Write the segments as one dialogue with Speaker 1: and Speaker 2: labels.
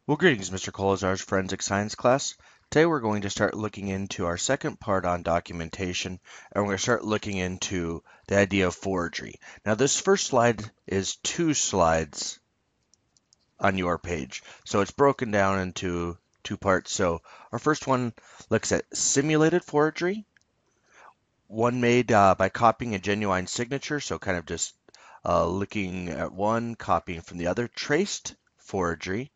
Speaker 1: Well, greetings, Mr. Colazar's forensic science class. Today we're going to start looking into our second part on documentation, and we're going to start looking into the idea of forgery. Now, this first slide is two slides on your page, so it's broken down into two parts. So our first one looks at simulated forgery, one made by copying a genuine signature, so kind of just looking at one, copying from the other, traced forgery,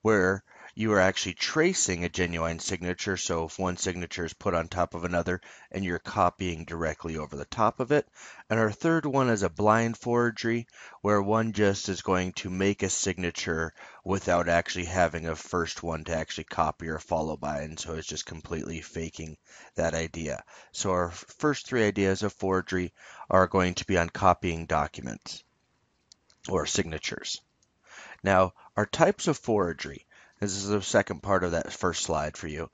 Speaker 1: where you are actually tracing a genuine signature. So if one signature is put on top of another and you're copying directly over the top of it. And our third one is a blind forgery, where one just is going to make a signature without actually having a first one to actually copy or follow by. And so it's just completely faking that idea. So our first three ideas of forgery are going to be on copying documents or signatures. Now, our types of forgery, this is the second part of that first slide for you,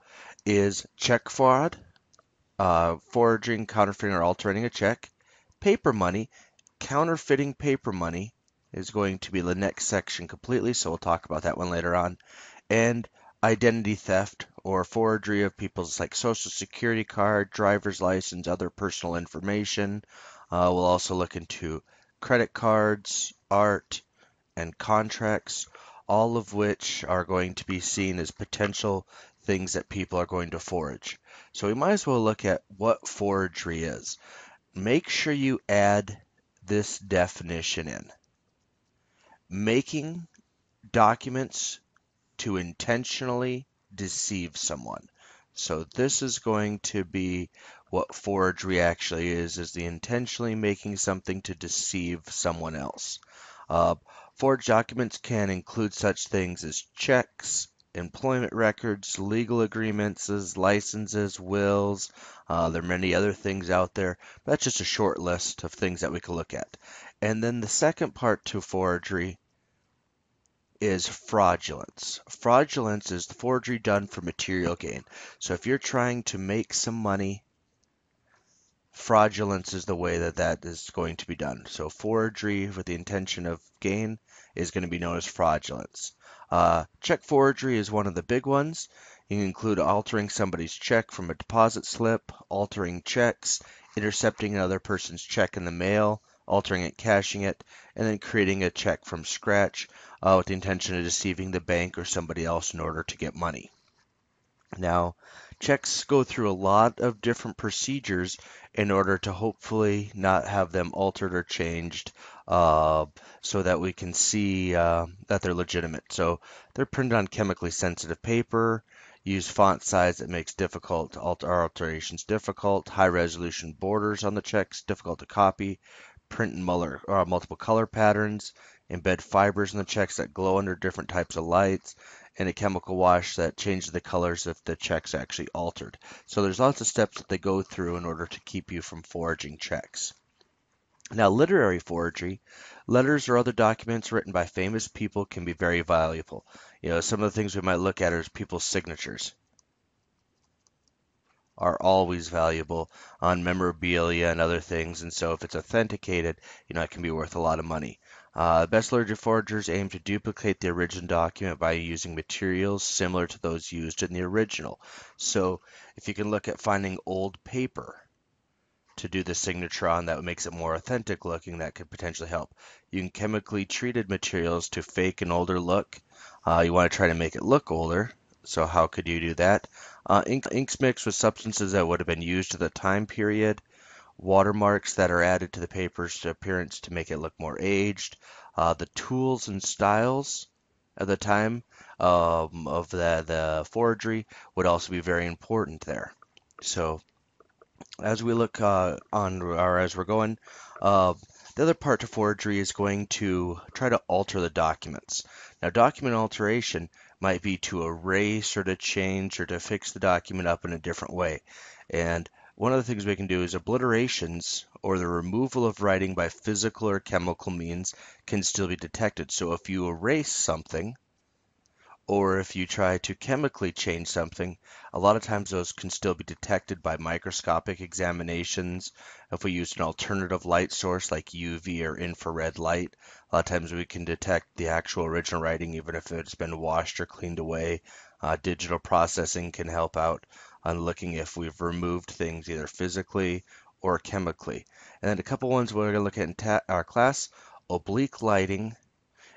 Speaker 1: is check fraud, forging, counterfeiting, or altering a check. Paper money, counterfeiting paper money is going to be the next section completely, so we'll talk about that one later on. And identity theft or forgery of people's like social security card, driver's license, other personal information. We'll also look into credit cards, art, and contracts, all of which are going to be seen as potential things that people are going to forge. So we might as well look at what forgery is. Make sure you add this definition in. Making documents to intentionally deceive someone. So this is going to be what forgery actually is the intentionally making something to deceive someone else. Uh, Forged documents can include such things as checks, employment records, legal agreements, licenses, wills. There are many other things out there. But that's just a short list of things that we can look at. And then the second part to forgery is fraudulence. Fraudulence is the forgery done for material gain. So if you're trying to make some money, fraudulence is the way that that is going to be done. So forgery with the intention of gain is going to be known as fraudulence. Check forgery is one of the big ones. You can include altering somebody's check from a deposit slip, altering checks, intercepting another person's check in the mail, altering it, cashing it, and then creating a check from scratch with the intention of deceiving the bank or somebody else in order to get money. Now, checks go through a lot of different procedures in order to hopefully not have them altered or changed so that we can see that they're legitimate. So they're printed on chemically sensitive paper, use font size that makes difficult alterations difficult, high resolution borders on the checks, difficult to copy, print in multiple color patterns, embed fibers in the checks that glow under different types of lights, and a chemical wash that changes the colors if the check's actually altered. So there's lots of steps that they go through in order to keep you from forging checks. Now, literary forgery, letters or other documents written by famous people can be very valuable. Some of the things we might look at are people's signatures are always valuable on memorabilia and other things. And so if it's authenticated, it can be worth a lot of money. Best literary forgers aim to duplicate the original document by using materials similar to those used in the original. So if you can look at finding old paper to do the signature on that makes it more authentic looking, that could potentially help. You can chemically treated materials to fake an older look. You want to try to make it look older. So how could you do that? Inks mixed with substances that would have been used at the time period. Watermarks that are added to the paper's appearance to make it look more aged. The tools and styles at the time of the forgery would also be very important there. So as we look on, or as we're going, the other part to forgery is going to try to alter the documents. Now, document alteration might be to erase or to change or to fix the document up in a different way. And one of the things we can do is obliterations or the removal of writing by physical or chemical means can still be detected. So if you erase something or if you try to chemically change something, a lot of times those can still be detected by microscopic examinations. If we use an alternative light source like UV or infrared light, a lot of times we can detect the actual original writing even if it's been washed or cleaned away. Digital processing can help out on looking if we've removed things either physically or chemically. And then a couple ones we're going to look at in our class. Oblique lighting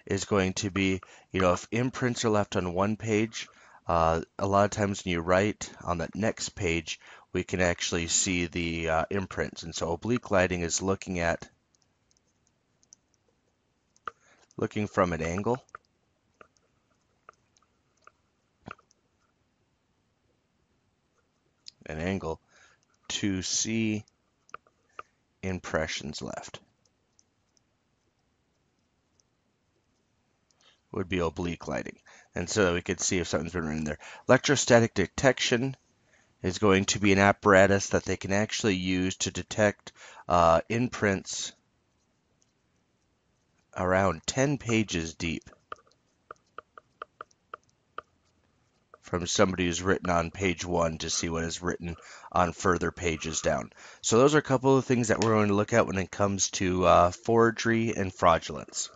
Speaker 1: is going to be, if imprints are left on one page, a lot of times when you write on that next page, we can actually see the imprints. And so oblique lighting is looking from an angle to see impressions left. Would be oblique lighting. And so we could see if something's been written there. Electrostatic detection is going to be an apparatus that they can actually use to detect imprints around 10 pages deep from somebody who's written on page 1 to see what is written on further pages down. So those are a couple of things that we're going to look at when it comes to forgery and fraudulence.